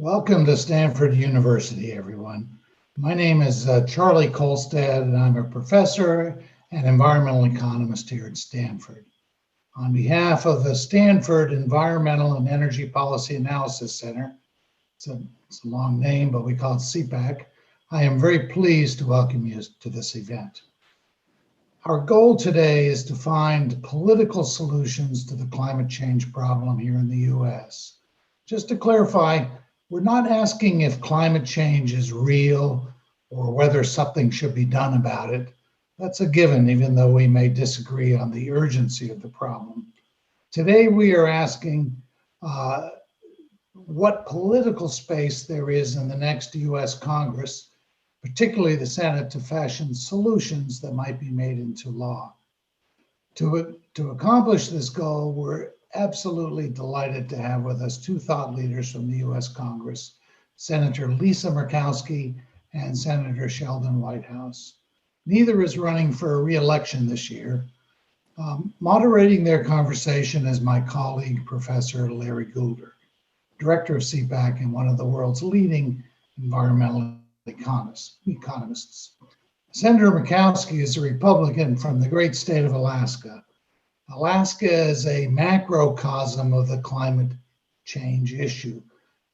Welcome to Stanford University, everyone. My name is Charlie Kolstad, and I'm a professor and environmental economist here at Stanford. On behalf of the Stanford Environmental and Energy Policy Analysis Center, it's a long name, but we call it SEEPAC, I am very pleased to welcome you to this event. Our goal today is to find political solutions to the climate change problem here in the US. Just to clarify, we're not asking if climate change is real or whether something should be done about it. That's a given, even though we may disagree on the urgency of the problem. Today, we are asking what political space there is in the next US Congress, particularly the Senate, to fashion solutions that might be made into law. To accomplish this goal, we're absolutely delighted to have with us two thought leaders from the US Congress, Senator Lisa Murkowski and Senator Sheldon Whitehouse. Neither is running for a re-election this year. Moderating their conversation is my colleague, Professor Larry Goulder, director of SEEPAC and one of the world's leading environmental economists. Senator Murkowski is a Republican from the great state of Alaska. Alaska is a macrocosm of the climate change issue,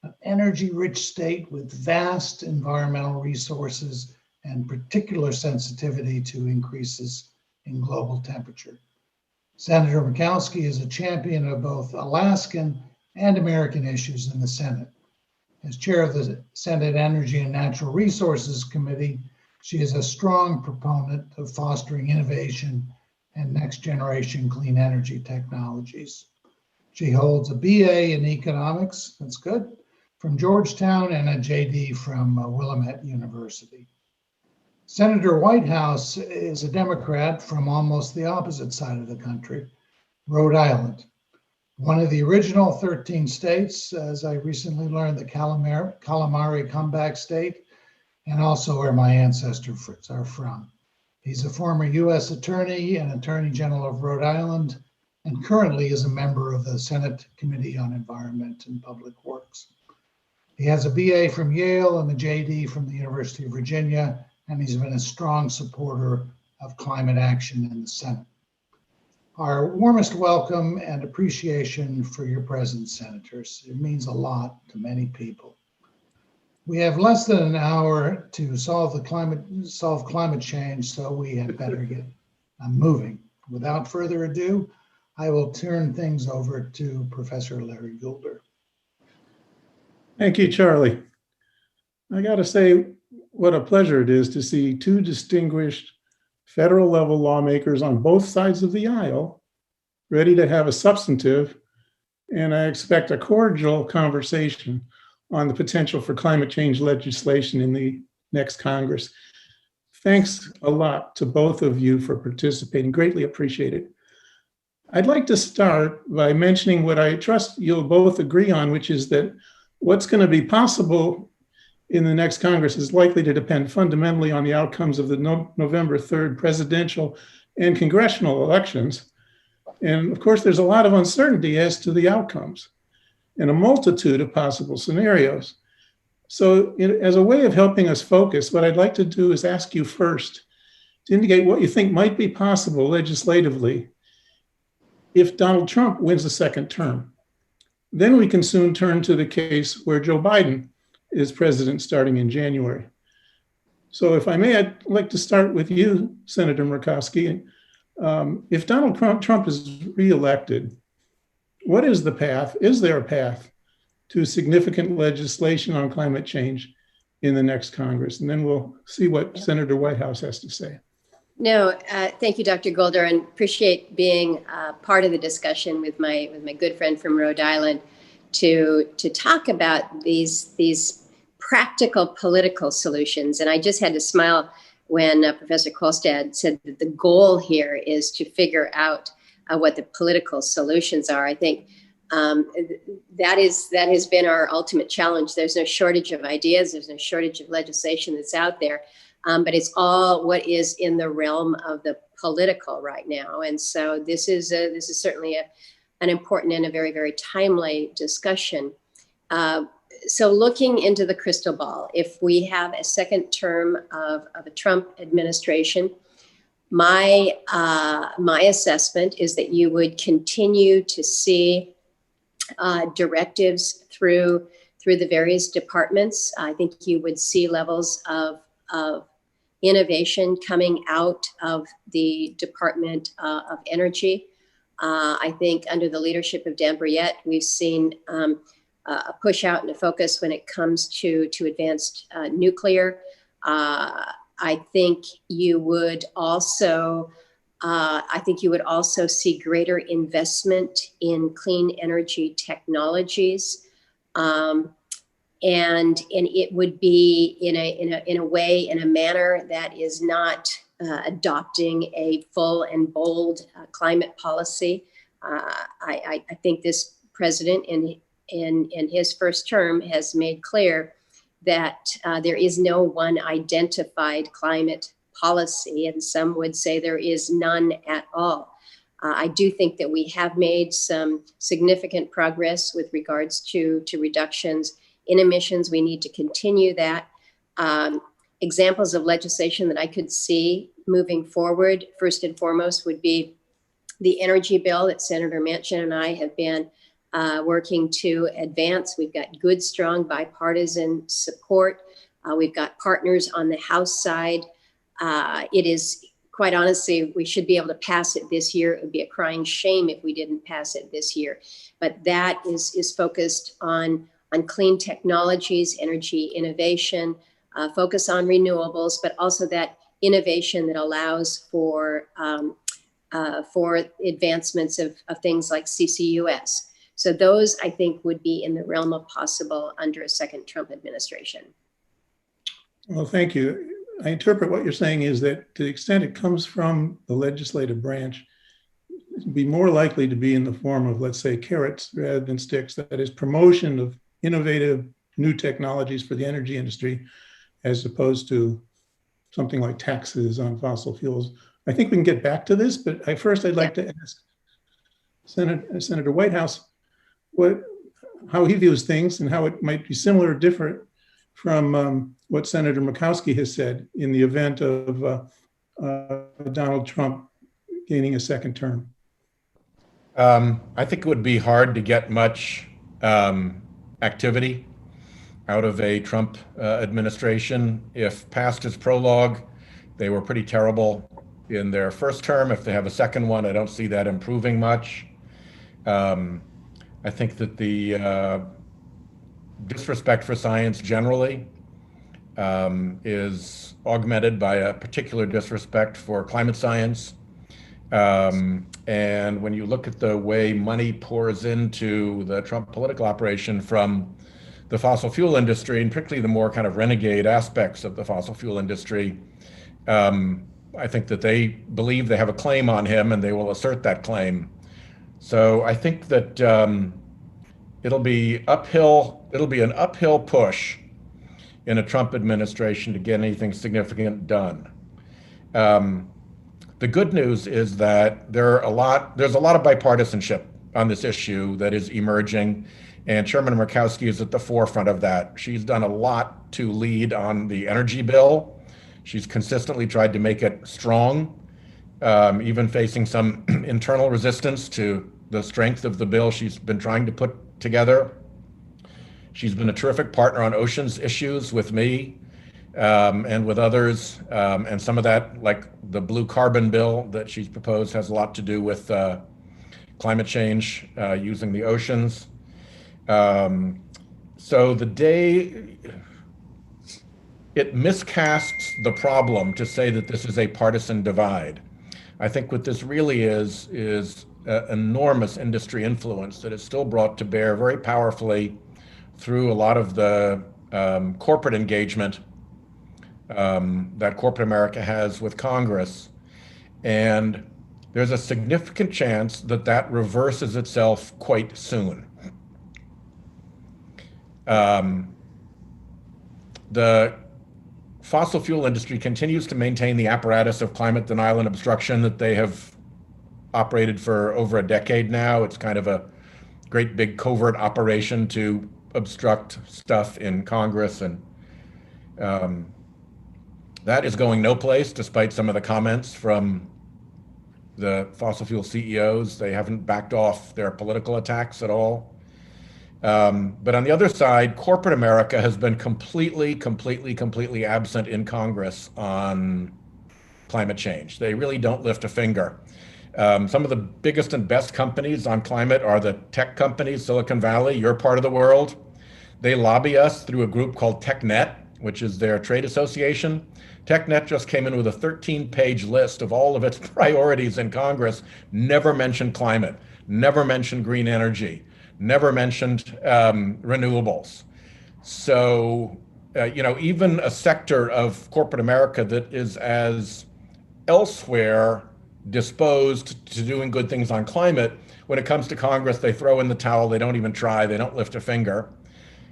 an energy-rich state with vast environmental resources and particular sensitivity to increases in global temperature. Senator Murkowski is a champion of both Alaskan and American issues in the Senate. As chair of the Senate Energy and Natural Resources Committee, she is a strong proponent of fostering innovation and next-generation clean energy technologies. She holds a BA in economics, that's good, from Georgetown and a JD from Willamette University. Senator Whitehouse is a Democrat from almost the opposite side of the country, Rhode Island. One of the original 13 states, as I recently learned, the calamari comeback state, and also where my ancestors are from. He's a former US attorney and Attorney General of Rhode Island, and currently is a member of the Senate Committee on Environment and Public Works. He has a BA from Yale and a JD from the University of Virginia, and he's been a strong supporter of climate action in the Senate. Our warmest welcome and appreciation for your presence, senators. It means a lot to many people. We have less than an hour to solve climate change, so we had better get moving. Without further ado, I will turn things over to Professor Larry Goulder. Thank you, Charlie. I got to say, what a pleasure it is to see two distinguished federal level lawmakers on both sides of the aisle ready to have a substantive, and I expect a cordial conversation on the potential for climate change legislation in the next Congress. Thanks a lot to both of you for participating. Greatly appreciated. I'd like to start by mentioning what I trust you'll both agree on, which is that what's going to be possible in the next Congress is likely to depend fundamentally on the outcomes of the November 3rd presidential and congressional elections. And of course, there's a lot of uncertainty as to the outcomes and a multitude of possible scenarios. So as a way of helping us focus, what I'd like to do is ask you first to indicate what you think might be possible legislatively if Donald Trump wins a second term. Then we can soon turn to the case where Joe Biden is president starting in January. So if I may, I'd like to start with you, Senator Murkowski. If Donald Trump is reelected, what is the path? Is there a path to significant legislation on climate change in the next Congress? And then we'll see what Senator Whitehouse has to say. No, thank you, Dr. Goulder, and appreciate being part of the discussion with my good friend from Rhode Island to talk about these practical political solutions. And I just had to smile when Professor Kolstad said that the goal here is to figure out what the political solutions are. I think that has been our ultimate challenge. There's no shortage of ideas. There's no shortage of legislation that's out there. But it's all what is in the realm of the political right now. And so this is certainly an important and a very, very timely discussion. so looking into the crystal ball, if we have a second term of a Trump administration, my assessment is that you would continue to see directives through the various departments. I think you would see levels of innovation coming out of the Department of Energy. I think under the leadership of Dan Brouillette, we've seen a push out and a focus when it comes to advanced nuclear. I think you would also see greater investment in clean energy technologies, and it would be in a manner that is not adopting a full and bold climate policy. I think this president in his first term has made clear that there is no one identified climate policy, and some would say there is none at all. I do think that we have made some significant progress with regards to reductions in emissions. We need to continue that. Examples of legislation that I could see moving forward, first and foremost, would be the energy bill that Senator Manchin and I have been working to advance. We've got good, strong bipartisan support. We've got partners on the House side. It is, quite honestly, we should be able to pass it this year. It would be a crying shame if we didn't pass it this year. But that is focused on clean technologies, energy innovation, focus on renewables, but also that innovation that allows for advancements of things like CCUS. So those, I think, would be in the realm of possible under a second Trump administration. Well, thank you. I interpret what you're saying is that to the extent it comes from the legislative branch, it'd be more likely to be in the form of, let's say, carrots rather than sticks. That is, promotion of innovative new technologies for the energy industry, as opposed to something like taxes on fossil fuels. I think we can get back to this, but first I'd like to ask Senator Whitehouse how he views things and how it might be similar or different from what Senator Murkowski has said in the event of Donald Trump gaining a second term. I think it would be hard to get much activity out of a Trump administration. If past his prologue, they were pretty terrible in their first term. If they have a second one, I don't see that improving much. I think that the disrespect for science generally is augmented by a particular disrespect for climate science. And when you look at the way money pours into the Trump political operation from the fossil fuel industry, and particularly the more kind of renegade aspects of the fossil fuel industry, I think that they believe they have a claim on him and they will assert that claim. So I think that it'll be an uphill push in a Trump administration to get anything significant done. The good news is that there's a lot of bipartisanship on this issue that is emerging, and Chairman Murkowski is at the forefront of that. She's done a lot to lead on the energy bill. She's consistently tried to make it strong, even facing some internal resistance to the strength of the bill she's been trying to put together. She's been a terrific partner on oceans issues with me and with others. And some of that, like the blue carbon bill that she's proposed, has a lot to do with climate change using the oceans. So the day it miscasts the problem to say that this is a partisan divide. I think what this really is enormous industry influence that is still brought to bear very powerfully through a lot of the corporate engagement that corporate America has with Congress. And there's a significant chance that that reverses itself quite soon. The fossil fuel industry continues to maintain the apparatus of climate denial and obstruction that they have operated for over a decade now. It's kind of a great big covert operation to obstruct stuff in Congress, and that is going no place, despite some of the comments from the fossil fuel CEOs. They haven't backed off their political attacks at all. But on the other side, corporate America has been completely absent in Congress on climate change. They really don't lift a finger. Some of the biggest and best companies on climate are the tech companies, Silicon Valley, your part of the world. They lobby us through a group called TechNet, which is their trade association. TechNet just came in with a 13-page list of all of its priorities in Congress, never mentioned climate, never mentioned green energy, never mentioned renewables. So, even a sector of corporate America that is as elsewhere disposed to doing good things on climate, when it comes to Congress, they throw in the towel, they don't even try, they don't lift a finger.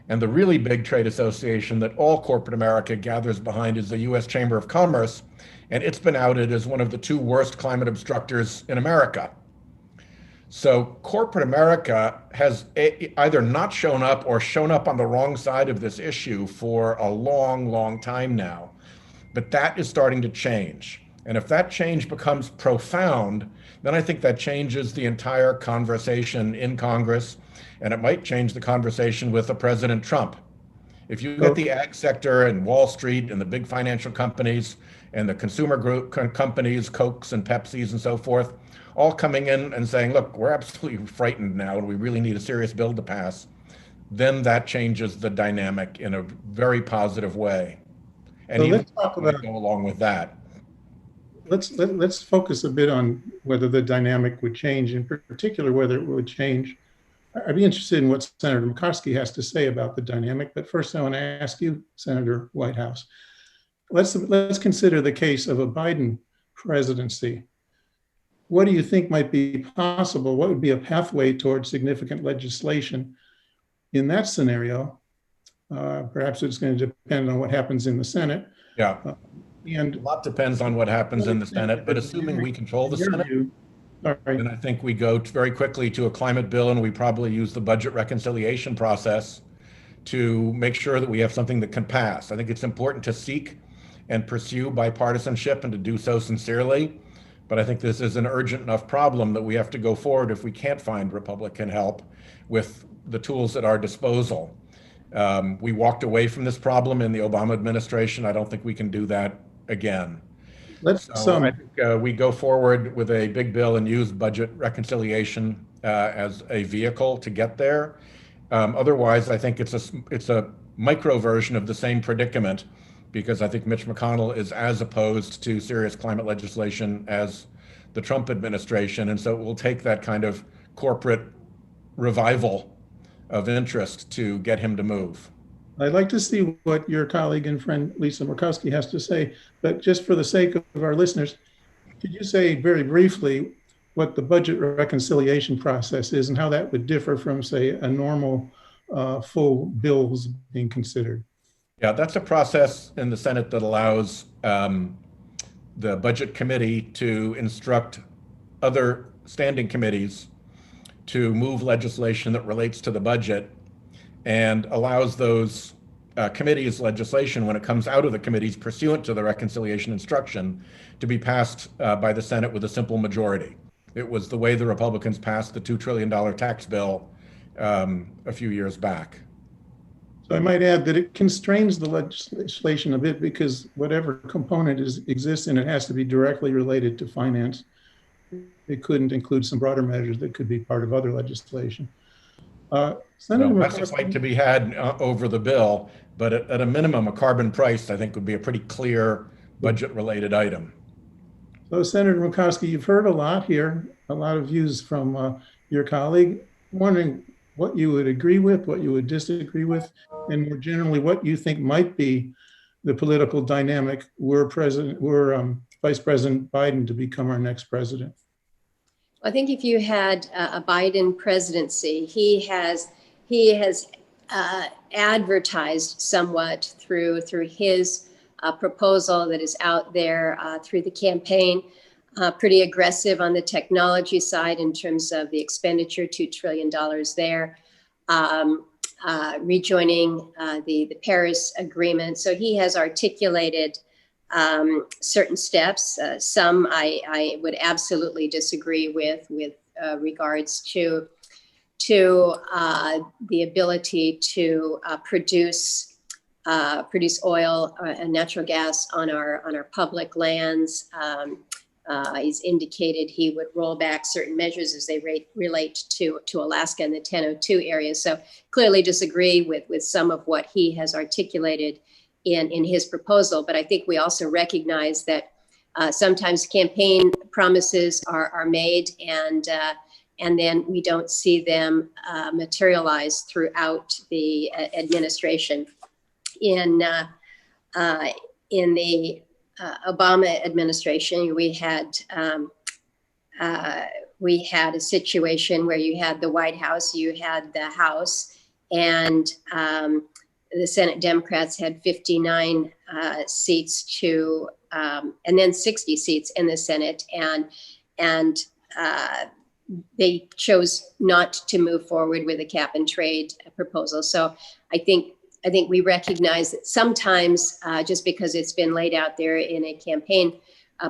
And the really big trade association that all corporate America gathers behind is the U.S. Chamber of Commerce, and it's been outed as one of the 2 worst climate obstructors in America. So corporate America has either not shown up or shown up on the wrong side of this issue for a long time now. But that is starting to change. And if that change becomes profound, then I think that changes the entire conversation in Congress, and it might change the conversation with President Trump. If you get the ag sector and Wall Street and the big financial companies and the consumer group companies, Cokes and Pepsis and so forth, all coming in and saying, look, we're absolutely frightened now and we really need a serious bill to pass, then that changes the dynamic in a very positive way. And so even let's talk about, go along with that. Let's focus a bit on whether the dynamic would change, in particular whether it would change. I'd be interested in what Senator Murkowski has to say about the dynamic, but first I want to ask you, Senator Whitehouse. Let's consider the case of a Biden presidency. What do you think might be possible? What would be a pathway towards significant legislation in that scenario? Perhaps it's going to depend on what happens in the Senate. Yeah. And a lot depends on what happens in the Senate, but assuming we control the Senate, then I think we go very quickly to a climate bill, and we probably use the budget reconciliation process to make sure that we have something that can pass. I think it's important to seek and pursue bipartisanship and to do so sincerely, but I think this is an urgent enough problem that we have to go forward if we can't find Republican help with the tools at our disposal. We walked away from this problem in the Obama administration. I don't think we can do that again. I think we go forward with a big bill and use budget reconciliation as a vehicle to get there. Otherwise, I think it's a micro version of the same predicament, because I think Mitch McConnell is as opposed to serious climate legislation as the Trump administration, and so it will take that kind of corporate revival of interest to get him to move. I'd like to see what your colleague and friend Lisa Murkowski has to say, but just for the sake of our listeners, could you say very briefly what the budget reconciliation process is and how that would differ from, say, a normal full bills being considered? Yeah, that's a process in the Senate that allows the Budget Committee to instruct other standing committees to move legislation that relates to the budget, and allows those committees' legislation, when it comes out of the committees pursuant to the reconciliation instruction, to be passed by the Senate with a simple majority. It was the way the Republicans passed the $2 trillion tax bill a few years back. So I might add that it constrains the legislation a bit, because whatever component exists in it has to be directly related to finance. It couldn't include some broader measures that could be part of other legislation. Senator Well, that's a fight to be had over the bill, but at a minimum, a carbon price, I think, would be a pretty clear budget-related item. So, Senator Murkowski, you've heard a lot here, a lot of views from your colleague. I'm wondering what you would agree with, what you would disagree with, and more generally, what you think might be the political dynamic were Vice President Biden to become our next president. I think if you had a Biden presidency, he has advertised somewhat through his proposal that is out there through the campaign, pretty aggressive on the technology side in terms of the expenditure, $2 trillion there. rejoining the Paris Agreement. So he has articulated certain steps. Some I would absolutely disagree with regards to the ability to produce oil and natural gas on our public lands. He's indicated he would roll back certain measures as they relate to Alaska and the 1002 area. So clearly disagree with some of what he has articulated in his proposal. But I think we also recognize that sometimes campaign promises are made and then we don't see them materialize throughout the administration. In the Obama administration, we had a situation where you had the White House, you had the House, and the Senate Democrats had 59 seats to, and then 60 seats in the Senate, and they chose not to move forward with a cap and trade proposal. So I think we recognize that sometimes just because it's been laid out there in a campaign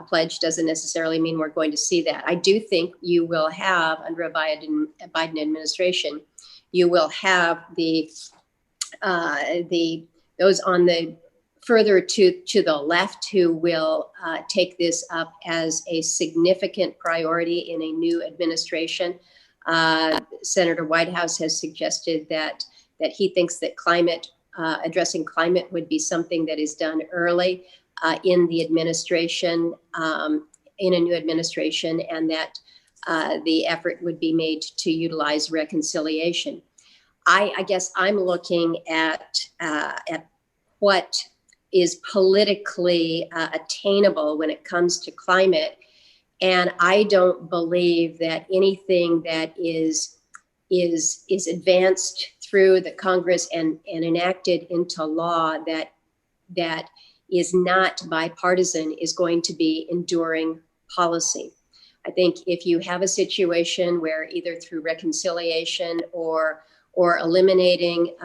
pledge doesn't necessarily mean we're going to see that. I do think you will have, under a Biden administration, you will have those on the further to the left who will take this up as a significant priority in a new administration. Senator Whitehouse has suggested that he thinks that addressing climate would be something that is done early in the administration, in a new administration, and that the effort would be made to utilize reconciliation. I guess I'm looking at what is politically attainable when it comes to climate, and I don't believe that anything that is advanced through the Congress and enacted into law that is not bipartisan is going to be enduring policy. I think if you have a situation where either through reconciliation or eliminating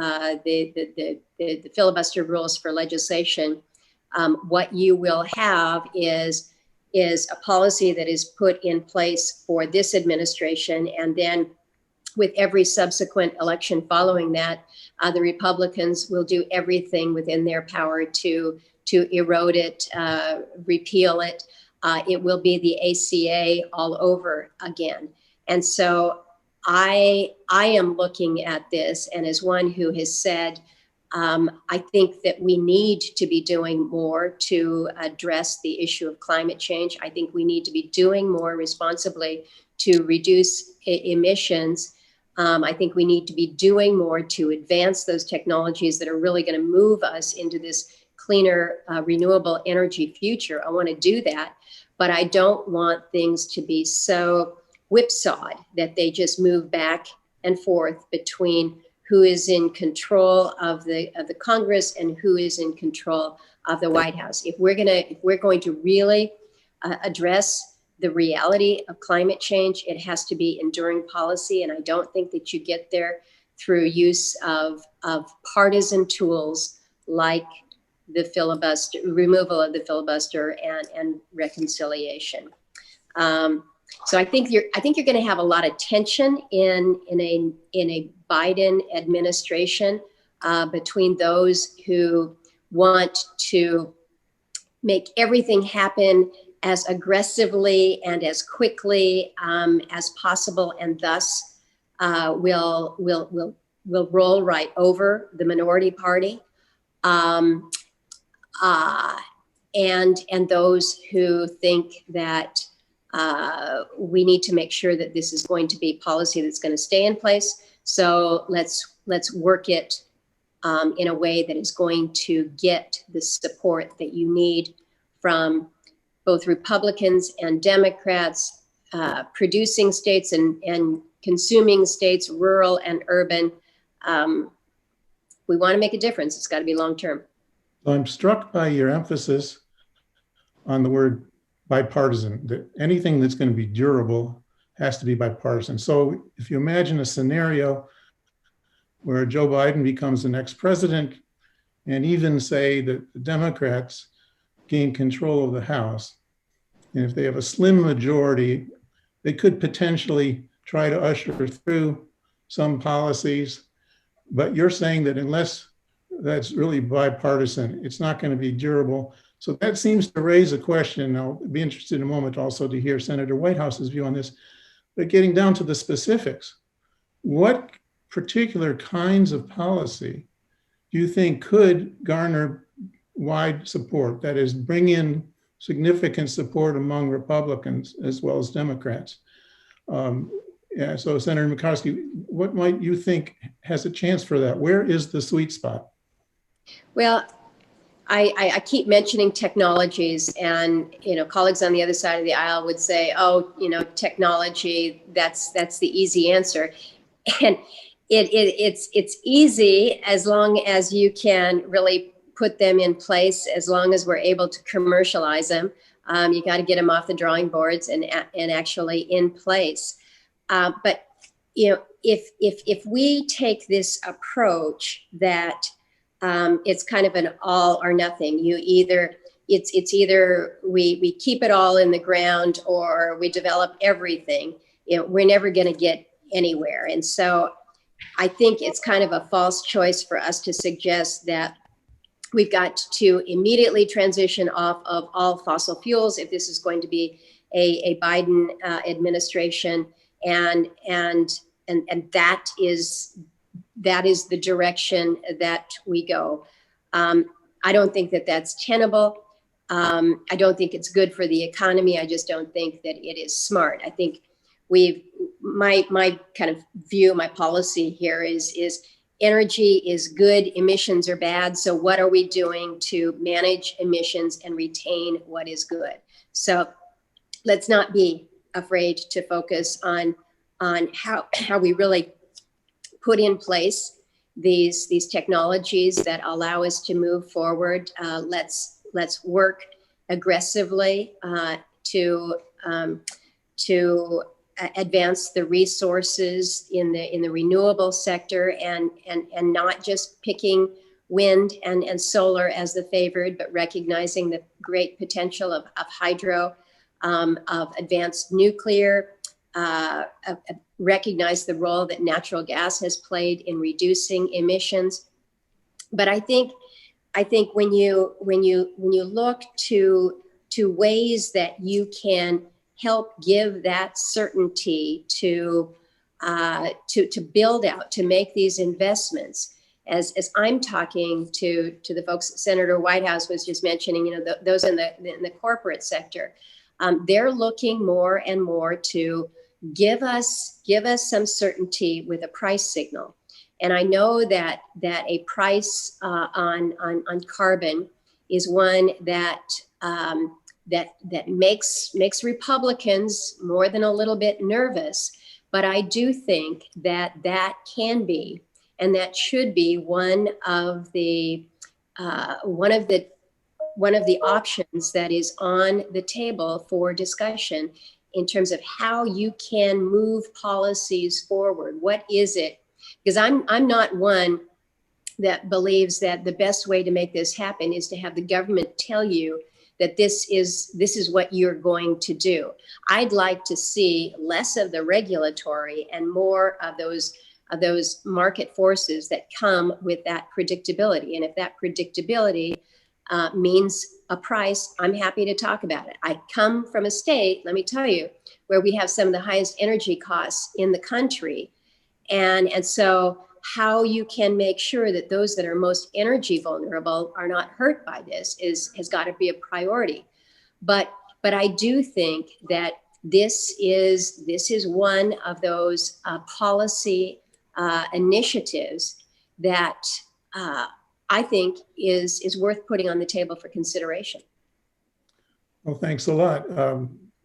the filibuster rules for legislation, what you will have is a policy that is put in place for this administration, and then with every subsequent election following that, the Republicans will do everything within their power to erode it, repeal it. It will be the ACA all over again. And so I am looking at this, and as one who has said, I think that we need to be doing more to address the issue of climate change. I think we need to be doing more responsibly to reduce emissions. I think we need to be doing more to advance those technologies that are really going to move us into this cleaner, renewable energy future. I want to do that, but I don't want things to be so whipsawed that they just move back and forth between who is in control of the Congress and who is in control of the White House. If we're going to really address the reality of climate change, it has to be enduring policy, and I don't think that you get there through use of partisan tools like the filibuster, removal of the filibuster, and reconciliation. So I think you're going to have a lot of tension in a Biden administration between those who want to make everything happen as aggressively and as quickly as possible, and thus will roll right over the minority party, and those who think that we need to make sure that this is going to be policy that's going to stay in place. So let's work it in a way that is going to get the support that you need from both Republicans and Democrats, producing states and consuming states, rural and urban. We want to make a difference. It's got to be long-term. So I'm struck by your emphasis on the word bipartisan, that anything that's going to be durable has to be bipartisan. So if you imagine a scenario where Joe Biden becomes the next president, and even say that the Democrats gain control of the House. And if they have a slim majority, they could potentially try to usher through some policies. But you're saying that unless that's really bipartisan, it's not going to be durable. So that seems to raise a question. I'll be interested in a moment also to hear Senator Whitehouse's view on this. But getting down to the specifics, what particular kinds of policy do you think could garner wide support? That is, bring in significant support among Republicans as well as Democrats. So Senator Murkowski, what might you think has a chance for that? Where is the sweet spot? Well, I keep mentioning technologies, and colleagues on the other side of the aisle would say, "Oh, technology, that's the easy answer," and it's easy as long as you can really put them in place, as long as we're able to commercialize them. You got to get them off the drawing boards and actually in place. But if we take this approach that it's kind of an all or nothing, it's either we keep it all in the ground or we develop everything. We're never going to get anywhere. And so I think it's kind of a false choice for us to suggest that we've got to immediately transition off of all fossil fuels if this is going to be a Biden administration, and that is the direction that we go. I don't think that that's tenable. I don't think it's good for the economy. I just don't think that it is smart. I think my kind of view, my policy here is energy is good, emissions are bad. So what are we doing to manage emissions and retain what is good? So let's not be afraid to focus on how we really put in place these technologies that allow us to move forward. Let's work aggressively to advance the resources in the renewable sector, and not just picking wind and solar as the favored, but recognizing the great potential of hydro, of advanced nuclear, recognize the role that natural gas has played in reducing emissions. But I think when you look to ways that you can help give that certainty to build out, to make these investments, as I'm talking to the folks Senator Whitehouse was just mentioning, those in the corporate sector, they're looking more and more to give us some certainty with a price signal. And I know that a price on carbon is one that makes Republicans more than a little bit nervous. But I do think that can be, and that should be, one of the options that is on the table for discussion in terms of how you can move policies forward. What is it? Because I'm not one that believes that the best way to make this happen is to have the government tell you that this is what you're going to do. I'd like to see less of the regulatory and more of those market forces that come with that predictability. And if that predictability means a price, I'm happy to talk about it. I come from a state, let me tell you, where we have some of the highest energy costs in the country. And so how you can make sure that those that are most energy vulnerable are not hurt by this has got to be a priority. But I do think that this is one of those policy initiatives that I think is worth putting on the table for consideration. Well, thanks a lot,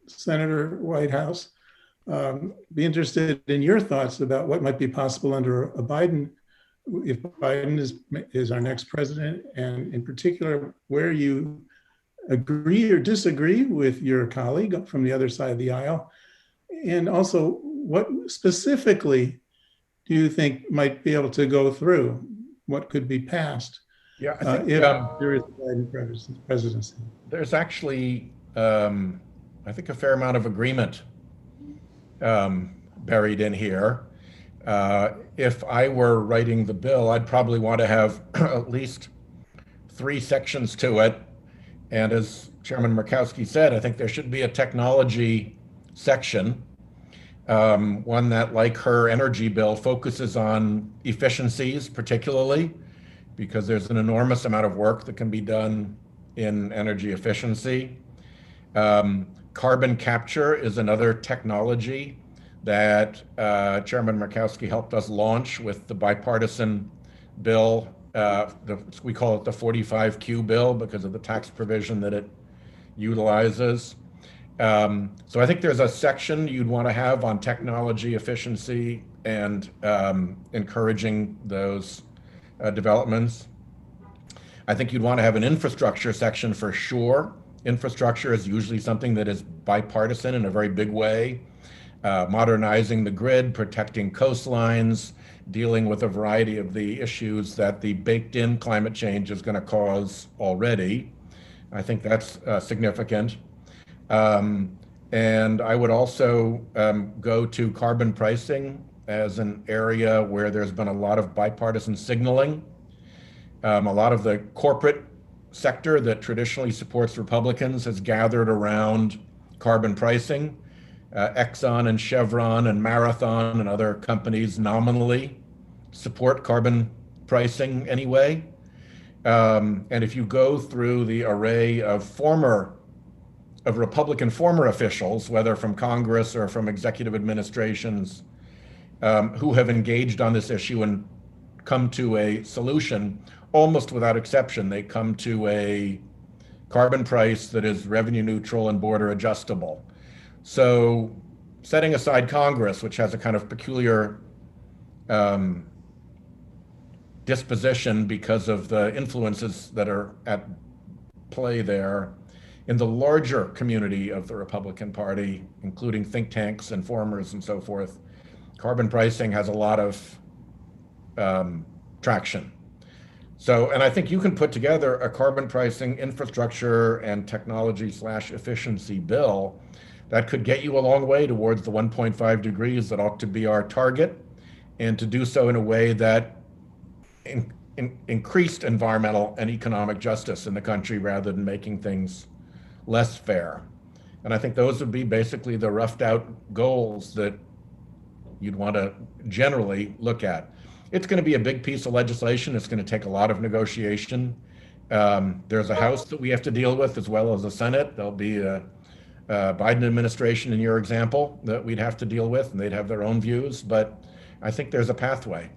Senator Whitehouse. Be interested in your thoughts about what might be possible under a Biden, if Biden is our next president, and in particular, where you agree or disagree with your colleague from the other side of the aisle, and also what specifically do you think might be able to go through? What could be passed Yeah, I think if there is a Biden presidency? there's actually, I think, a fair amount of agreement buried in here. If I were writing the bill, I'd probably want to have at least 3 sections to it. And as Chairman Murkowski said, I think there should be a technology section, one that, like her energy bill, focuses on efficiencies particularly, because there's an enormous amount of work that can be done in energy efficiency. Carbon capture is another technology that Chairman Murkowski helped us launch with the bipartisan bill. We call it the 45Q bill because of the tax provision that it utilizes. So I think there's a section you'd want to have on technology efficiency and encouraging those developments. I think you'd want to have an infrastructure section for sure. Infrastructure is usually something that is bipartisan in a very big way. Modernizing the grid, protecting coastlines, dealing with a variety of the issues that the baked-in climate change is going to cause already. I think that's significant. And I would also go to carbon pricing as an area where there's been a lot of bipartisan signaling. A lot of the corporate sector that traditionally supports Republicans has gathered around carbon pricing. Exxon and Chevron and Marathon and other companies nominally support carbon pricing anyway. And if you go through the array of Republican former officials, whether from Congress or from executive administrations, who have engaged on this issue and come to a solution, almost without exception, they come to a carbon price that is revenue neutral and border adjustable. So setting aside Congress, which has a kind of peculiar disposition because of the influences that are at play there, in the larger community of the Republican Party, including think tanks, informers, and so forth, carbon pricing has a lot of traction. So, and I think you can put together a carbon pricing infrastructure and technology/efficiency bill that could get you a long way towards the 1.5 degrees that ought to be our target, and to do so in a way that increased environmental and economic justice in the country rather than making things less fair. And I think those would be basically the roughed out goals that you'd want to generally look at. It's going to be a big piece of legislation. It's going to take a lot of negotiation. There's a House that we have to deal with as well as a Senate. There'll be a Biden administration in your example that we'd have to deal with, and they'd have their own views, but I think there's a pathway.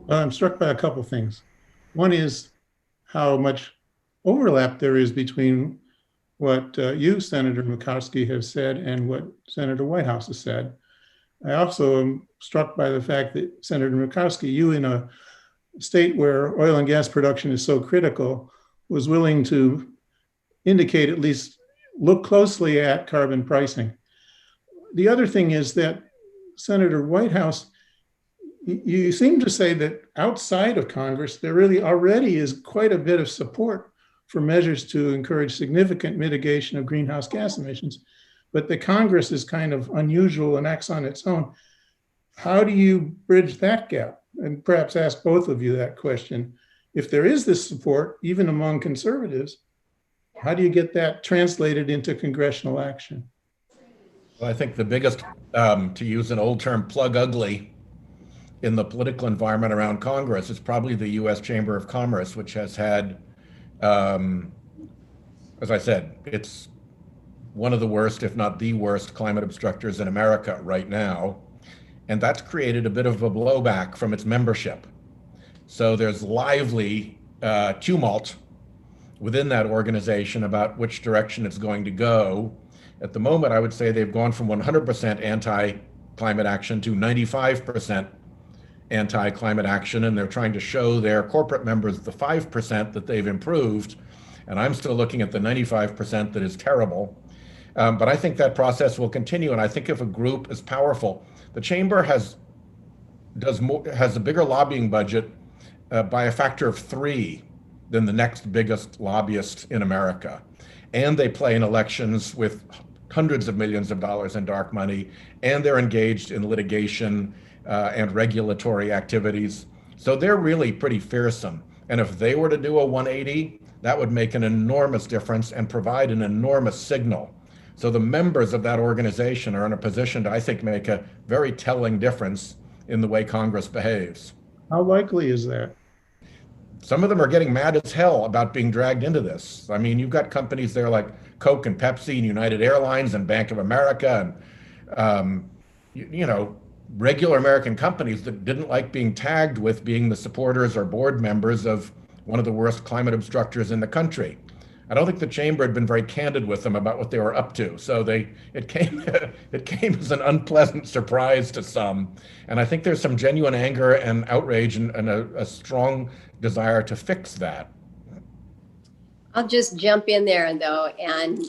Well, I'm struck by a couple things. One is how much overlap there is between what you, Senator Murkowski, have said and what Senator Whitehouse has said. I also am struck by the fact that, Senator Murkowski, you in a state where oil and gas production is so critical, was willing to indicate, at least look closely at carbon pricing. The other thing is that, Senator Whitehouse, you seem to say that outside of Congress, there really already is quite a bit of support for measures to encourage significant mitigation of greenhouse gas emissions, but the Congress is kind of unusual and acts on its own. How do you bridge that gap? And perhaps ask both of you that question. If there is this support, even among conservatives, how do you get that translated into congressional action? Well, I think the biggest, to use an old term, plug ugly in the political environment around Congress is probably the U.S. Chamber of Commerce, which has had, as I said, it's one of the worst, if not the worst, climate obstructors in America right now. And that's created a bit of a blowback from its membership. So there's lively tumult within that organization about which direction it's going to go. At the moment, I would say they've gone from 100% anti-climate action to 95% anti-climate action, and they're trying to show their corporate members the 5% that they've improved. And I'm still looking at the 95% that is terrible. But I think that process will continue. And I think if a group is powerful, the chamber has has a bigger lobbying budget by a factor of 3 than the next biggest lobbyist in America. And they play in elections with hundreds of millions of dollars in dark money, and they're engaged in litigation and regulatory activities. So they're really pretty fearsome. And if they were to do a 180, that would make an enormous difference and provide an enormous signal. So the members of that organization are in a position to, I think, make a very telling difference in the way Congress behaves. How likely is that? Some of them are getting mad as hell about being dragged into this. I mean, you've got companies there like Coke and Pepsi and United Airlines and Bank of America and, regular American companies that didn't like being tagged with being the supporters or board members of one of the worst climate obstructors in the country. I don't think the chamber had been very candid with them about what they were up to. So it came as an unpleasant surprise to some. And I think there's some genuine anger and outrage and a strong desire to fix that. I'll just jump in there though and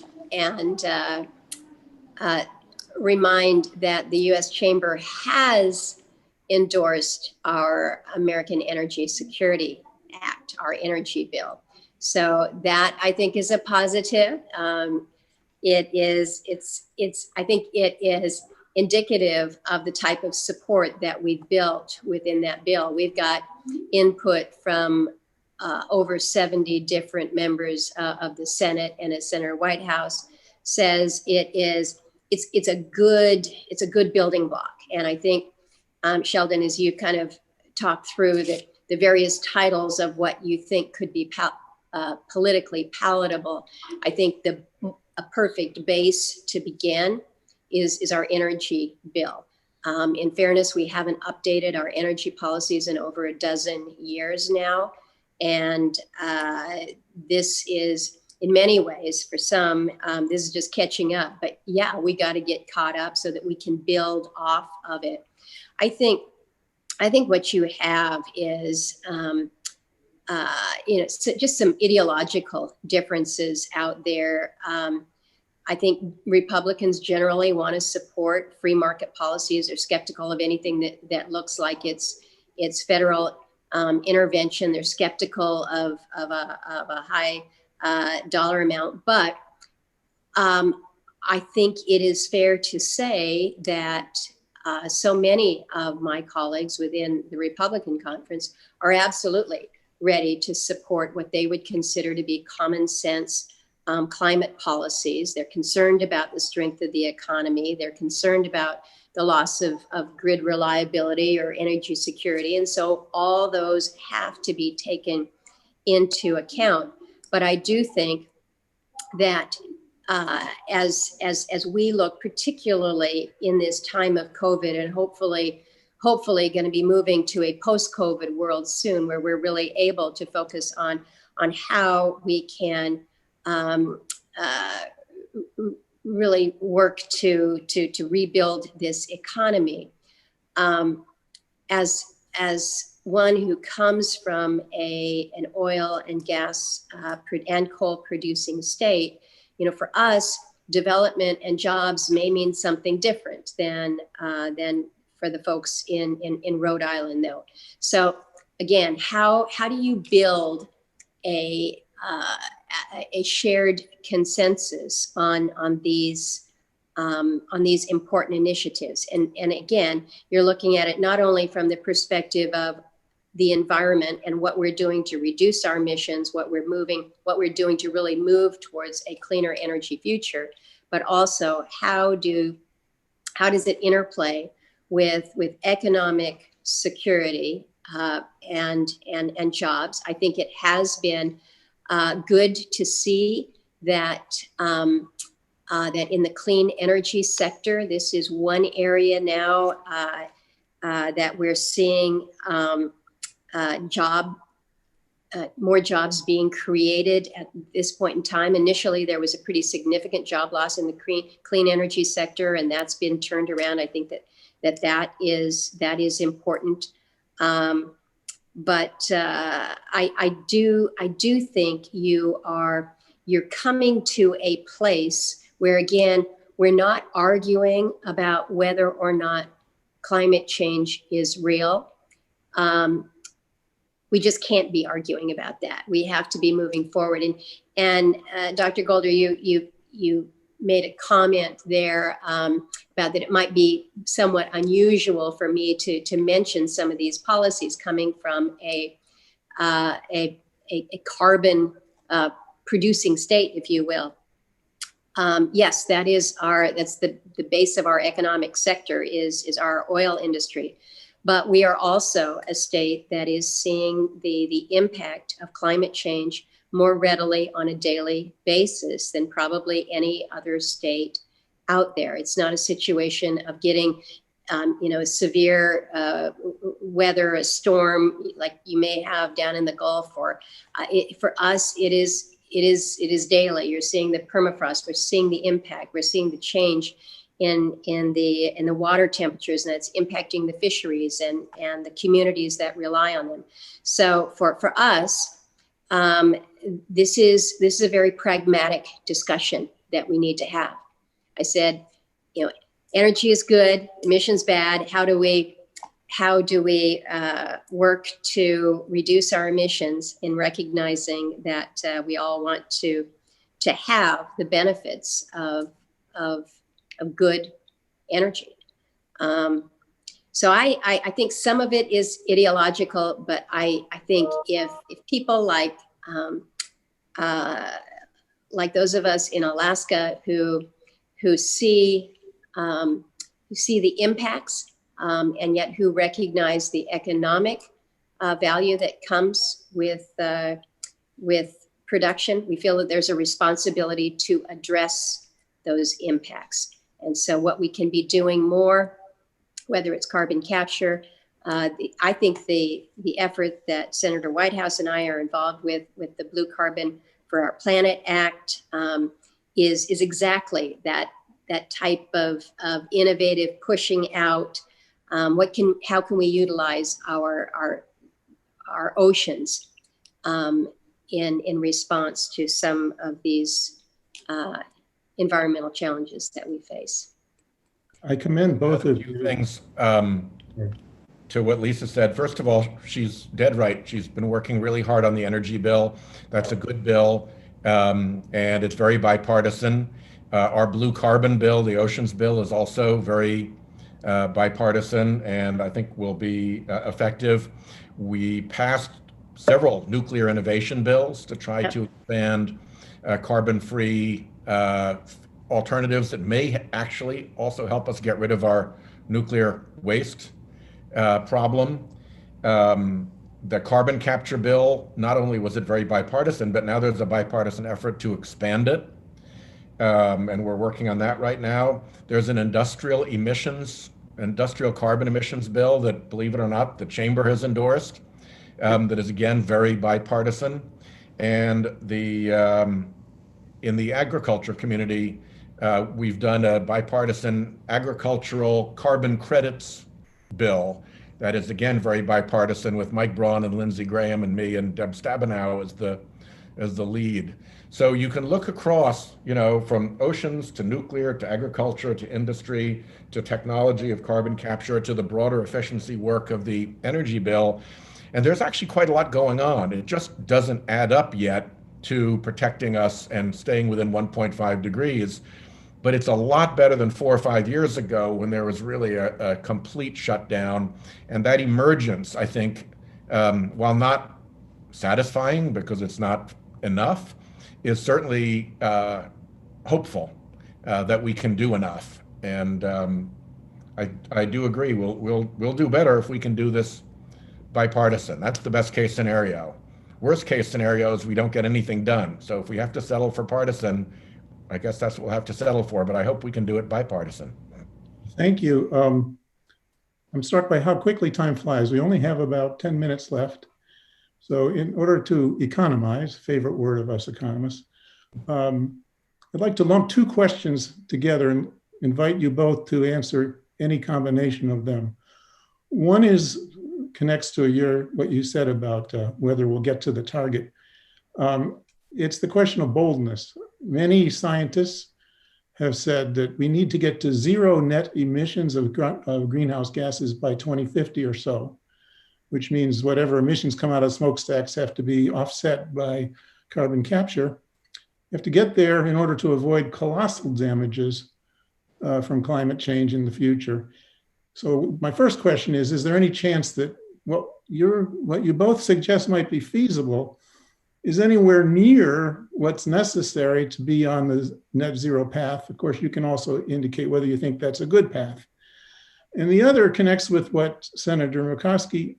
remind that the U.S. Chamber has endorsed our American Energy Security Act, our energy bill. So that I think is a positive. I think it is indicative of the type of support that we've built within that bill. We've got input from over 70 different members of the Senate, and as Senator Whitehouse says, it's a good building block. And I think, Sheldon, as you kind of talk through the various titles of what you think could be politically palatable, I think a perfect base to begin is our energy bill. In fairness, we haven't updated our energy policies in over a dozen years now. And this is, in many ways, for some, this is just catching up. But yeah, we got to get caught up so that we can build off of it. I think what you have is, just some ideological differences out there. I think Republicans generally want to support free market policies. They're skeptical of anything that looks like it's federal intervention. They're skeptical of a high dollar amount. But I think it is fair to say that so many of my colleagues within the Republican conference are absolutely ready to support what they would consider to be common sense climate policies. They're concerned about the strength of the economy. They're concerned about the loss of grid reliability or energy security. And so all those have to be taken into account. But I do think that as we look, particularly in this time of COVID, and hopefully going to be moving to a post-COVID world soon, where we're really able to focus on how we can really work to rebuild this economy. As one who comes from an oil and gas and coal producing state, for us, development and jobs may mean something different than for the folks in Rhode Island, though. So again, how do you build a shared consensus on these important initiatives? And again, you're looking at it not only from the perspective of the environment and what we're doing to reduce our emissions, what we're doing to really move towards a cleaner energy future, but also how does it interplay with economic security and jobs? I think it has been good to see that that in the clean energy sector, this is one area now that we're seeing more jobs being created at this point in time. Initially, there was a pretty significant job loss in the clean energy sector, and that's been turned around. I think that is important. But I do think you're coming to a place where, again, we're not arguing about whether or not climate change is real. We just can't be arguing about that. We have to be moving forward. And Dr. Goulder, you made a comment there about that it might be somewhat unusual for me to mention some of these policies coming from a carbon producing state, if you will. Yes, that's the base of our economic sector is our oil industry. But we are also a state that is seeing the impact of climate change more readily on a daily basis than probably any other state out there. It's not a situation of getting, a severe weather, a storm like you may have down in the Gulf. Or for us, it is daily. You're seeing the permafrost. We're seeing the impact. We're seeing the change in the water temperatures, and it's impacting the fisheries and the communities that rely on them. So for us, this is a very pragmatic discussion that we need to have. I said, energy is good, emissions bad. How do we work to reduce our emissions in recognizing that we all want to have the benefits of good energy. So I think some of it is ideological, but I think if people like those of us in Alaska who see the impacts and yet who recognize the economic value that comes with production, we feel that there's a responsibility to address those impacts. And so what we can be doing more, whether it's carbon capture, I think the effort that Senator Whitehouse and I are involved with the Blue Carbon for Our Planet Act is exactly that type of innovative pushing out. How can we utilize our oceans in response to some of these environmental challenges that we face? I commend both of you. Things to what Lisa said. First of all, she's dead right. She's been working really hard on the energy bill. That's a good bill, and it's very bipartisan. Our blue carbon bill, the oceans bill, is also very bipartisan, and I think will be effective. We passed several nuclear innovation bills to try to expand carbon-free alternatives that may actually also help us get rid of our nuclear waste problem. The carbon capture bill, not only was it very bipartisan, but now there's a bipartisan effort to expand it. And we're working on that right now. There's an industrial carbon emissions bill that, believe it or not, the chamber has endorsed, that is again very bipartisan. And in the agriculture community, we've done a bipartisan agricultural carbon credits bill that is again very bipartisan, with Mike Braun and Lindsey Graham and me and Deb Stabenow as the lead. So you can look across, from oceans to nuclear to agriculture to industry to technology of carbon capture to the broader efficiency work of the energy bill. And there's actually quite a lot going on. It just doesn't add up yet to protecting us and staying within 1.5 degrees. But it's a lot better than 4 or 5 years ago when there was really a complete shutdown. And that emergence, I think, while not satisfying because it's not enough, is certainly hopeful that we can do enough. And I do agree. We'll do better if we can do this bipartisan. That's the best case scenario. Worst case scenario is we don't get anything done. So if we have to settle for partisan, I guess that's what we'll have to settle for. But I hope we can do it bipartisan. Thank you. I'm struck by how quickly time flies. We only have about 10 minutes left. So in order to economize, favorite word of us economists, I'd like to lump two questions together and invite you both to answer any combination of them. One connects to what you said about whether we'll get to the target. It's the question of boldness. Many scientists have said that we need to get to zero net emissions of greenhouse gases by 2050 or so, which means whatever emissions come out of smokestacks have to be offset by carbon capture. You have to get there in order to avoid colossal damages from climate change in the future. So my first question is there any chance that what you both suggest might be feasible is anywhere near what's necessary to be on the net zero path? Of course, you can also indicate whether you think that's a good path. And the other connects with what Senator Murkowski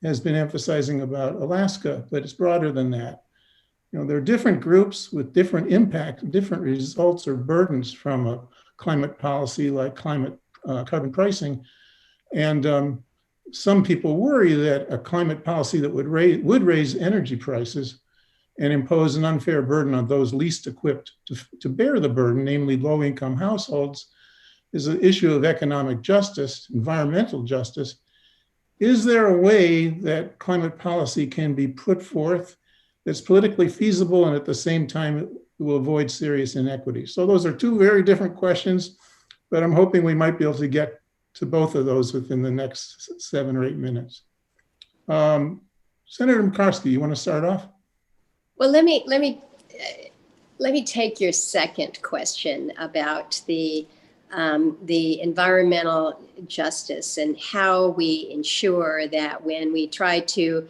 has been emphasizing about Alaska, but it's broader than that. You know, there are different groups with different impact, different results or burdens from a climate policy like carbon pricing. And some people worry that a climate policy that would raise energy prices and impose an unfair burden on those least equipped to bear the burden, namely low-income households, is an issue of economic justice, environmental justice. Is there a way that climate policy can be put forth that's politically feasible and at the same time it will avoid serious inequities? So those are two very different questions, but I'm hoping we might be able to get to both of those within the next 7 or 8 minutes. Senator Murkowski, you want to start off? Well, let me take your second question about the environmental justice and how we ensure that when we try to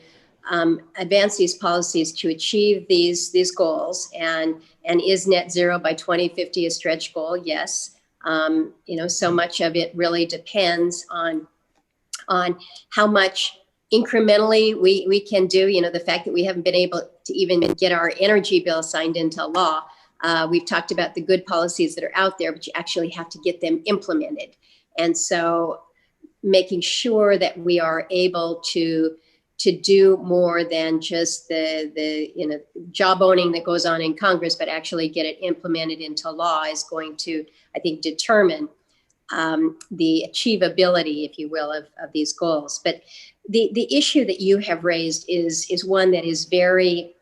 advance these policies to achieve these goals, and is net zero by 2050 a stretch goal? Yes. So much of it really depends on how much incrementally we can do. The fact that we haven't been able to even get our energy bill signed into law. We've talked about the good policies that are out there, but you actually have to get them implemented. And so making sure that we are able to do more than just the job owning that goes on in Congress, but actually get it implemented into law is going to, I think, determine the achievability, if you will, of these goals. But the issue that you have raised is one that is very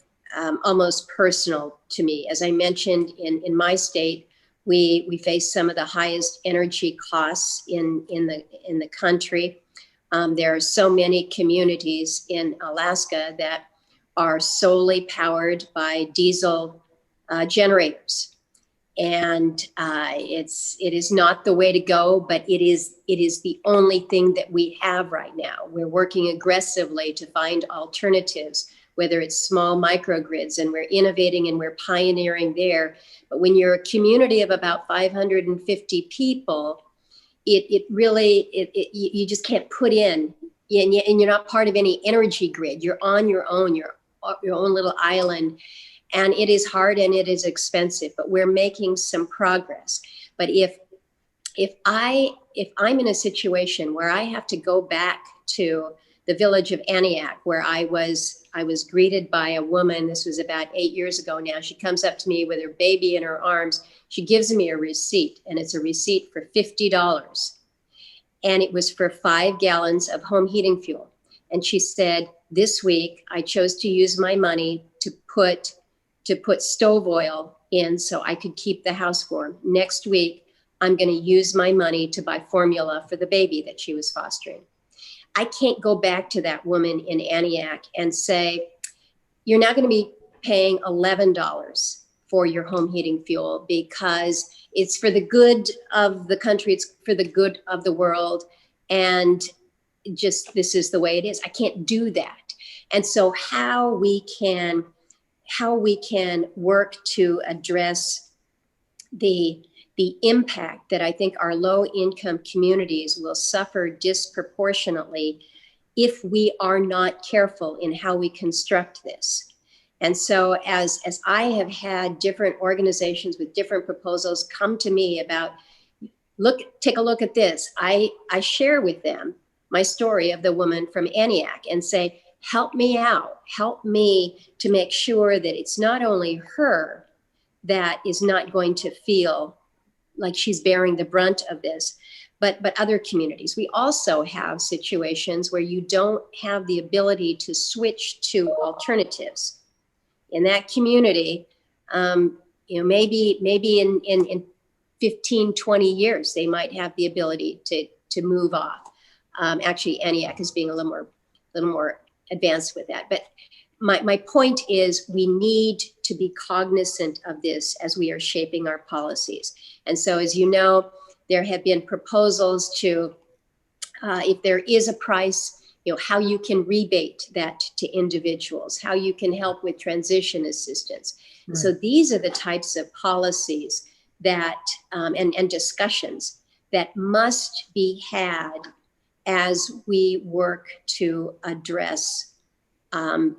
almost personal to me. As I mentioned, in my state, we face some of the highest energy costs in the country. There are so many communities in Alaska that are solely powered by diesel generators. And it is not the way to go, but it is the only thing that we have right now. We're working aggressively to find alternatives, whether it's small microgrids, and we're innovating and we're pioneering there. But when you're a community of about 550 people, you just can't put in, and you're not part of any energy grid. You're on your own little island. And it is hard and it is expensive, but we're making some progress. But if I'm in a situation where I have to go back to the village of Antioch, where I was greeted by a woman, this was about 8 years ago now. She comes up to me with her baby in her arms. She gives me a receipt, and it's a receipt for $50. And it was for 5 gallons of home heating fuel. And she said, this week I chose to use my money to put stove oil in so I could keep the house warm. Next week, I'm going to use my money to buy formula for the baby that she was fostering. I can't go back to that woman in Antioch and say, you're now going to be paying $11 for your home heating fuel because it's for the good of the country, it's for the good of the world, and just this is the way it is. I can't do that. And so how we can work to address the impact that I think our low-income communities will suffer disproportionately if we are not careful in how we construct this. And so as I have had different organizations with different proposals come to me about, take a look at this, I share with them my story of the woman from Antioch and say, help me out, help me to make sure that it's not only her that is not going to feel like she's bearing the brunt of this, but other communities. We also have situations where you don't have the ability to switch to alternatives. In that community, maybe in 15, 20 years, they might have the ability to move off. Actually, ENIAC is being a little more advanced with that. But my point is we need to be cognizant of this as we are shaping our policies. And so, as you know, there have been proposals to, if there is a price, how you can rebate that to individuals, how you can help with transition assistance. Right. So these are the types of policies that, and discussions that must be had as we work to address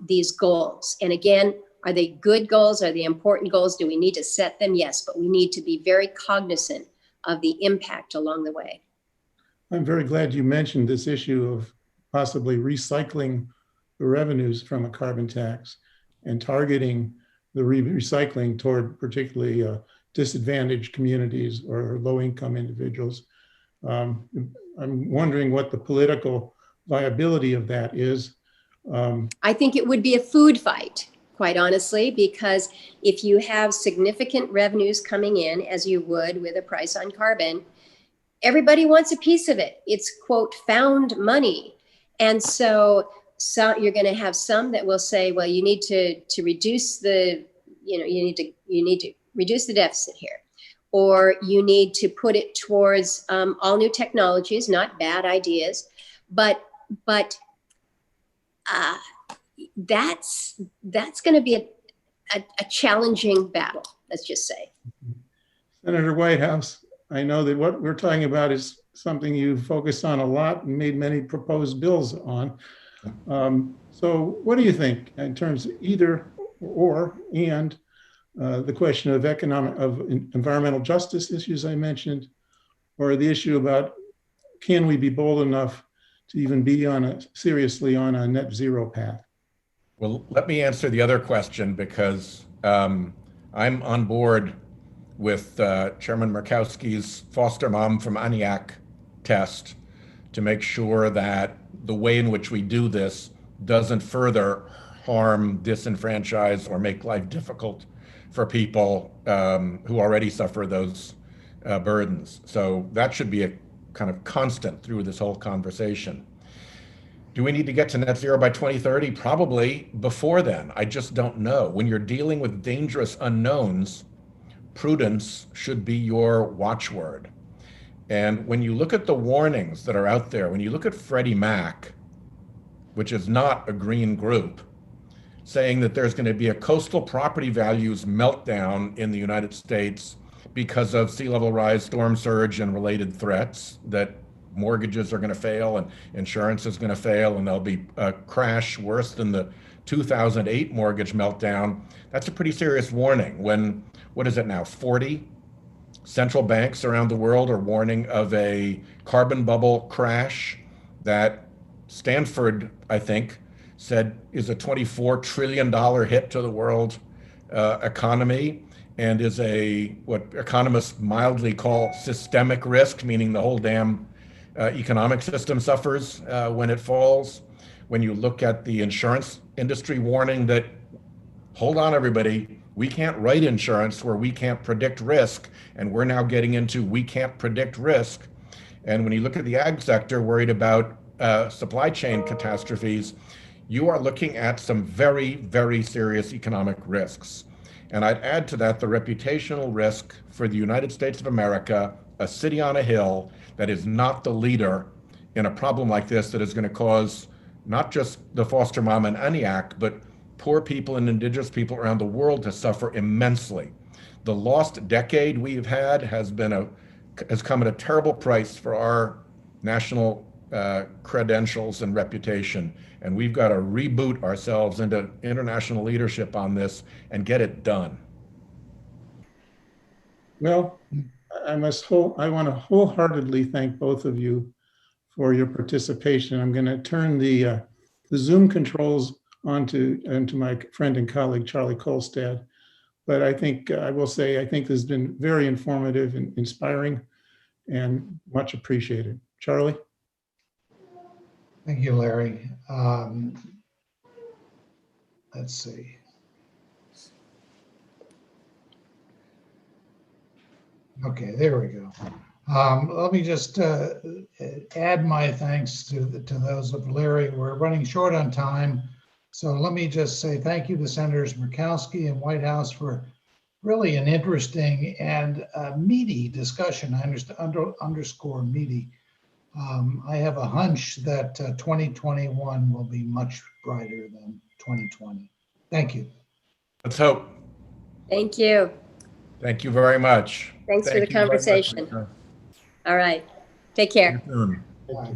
these goals. And again, are they good goals? Are they important goals? Do we need to set them? Yes, but we need to be very cognizant of the impact along the way. I'm very glad you mentioned this issue of possibly recycling the revenues from a carbon tax and targeting the recycling toward particularly disadvantaged communities or low-income individuals. I'm wondering what the political viability of that is. I think it would be a food fight, quite honestly, because if you have significant revenues coming in, as you would with a price on carbon, everybody wants a piece of it. It's, quote, found money. And so you're going to have some that will say, well, you need to reduce the, you need to reduce the deficit here, or you need to put it towards all new technologies, not bad ideas, but that's going to be a challenging battle, let's just say. Senator Whitehouse, I know that what we're talking about is something you focused on a lot and made many proposed bills on. So what do you think in terms of either or and the question of environmental justice issues I mentioned, or the issue about can we be bold enough to even be seriously on a net zero path? Well, let me answer the other question because I'm on board with Chairman Murkowski's foster mom from Aniak test to make sure that the way in which we do this doesn't further harm, disenfranchise, or make life difficult for people who already suffer those burdens. So that should be a kind of constant through this whole conversation. Do we need to get to net zero by 2030? Probably before then. I just don't know. When you're dealing with dangerous unknowns, prudence should be your watchword. And when you look at the warnings that are out there, when you look at Freddie Mac, which is not a green group, saying that there's going to be a coastal property values meltdown in the United States because of sea level rise, storm surge, and related threats, that mortgages are going to fail and insurance is going to fail and there'll be a crash worse than the 2008 mortgage meltdown. That's a pretty serious warning when, what is it now, 40 central banks around the world are warning of a carbon bubble crash that Stanford, I think, said is a $24 trillion hit to the world economy and is what economists mildly call systemic risk, meaning the whole damn economic system suffers when it falls. When you look at the insurance industry warning that, hold on everybody, we can't write insurance where we can't predict risk, and we're now getting into we can't predict risk. And when you look at the ag sector worried about supply chain catastrophes, you are looking at some very, very serious economic risks. And I'd add to that the reputational risk for the United States of America, a city on a hill that is not the leader in a problem like this that is going to cause not just the foster mom and Aniak, but poor people and indigenous people around the world to suffer immensely. The lost decade we've had has come at a terrible price for our national credentials and reputation. And we've got to reboot ourselves into international leadership on this and get it done. Well, I want to wholeheartedly thank both of you for your participation. I'm going to turn the Zoom controls onto my friend and colleague, Charlie Kolstad. But I think I will say, I think this has been very informative and inspiring and much appreciated. Charlie? Thank you, Larry. Let's see. Okay, there we go. Let me just add my thanks to those of Larry. We're running short on time. So let me just say thank you to Senators Murkowski and Whitehouse for really an interesting and meaty discussion. I underscore meaty. I have a hunch that 2021 will be much brighter than 2020. Thank you. Let's hope. Thank you. Thank you very much. Thanks for the Thank you very much, conversation. Lisa. All right. Take care. See you soon. Bye.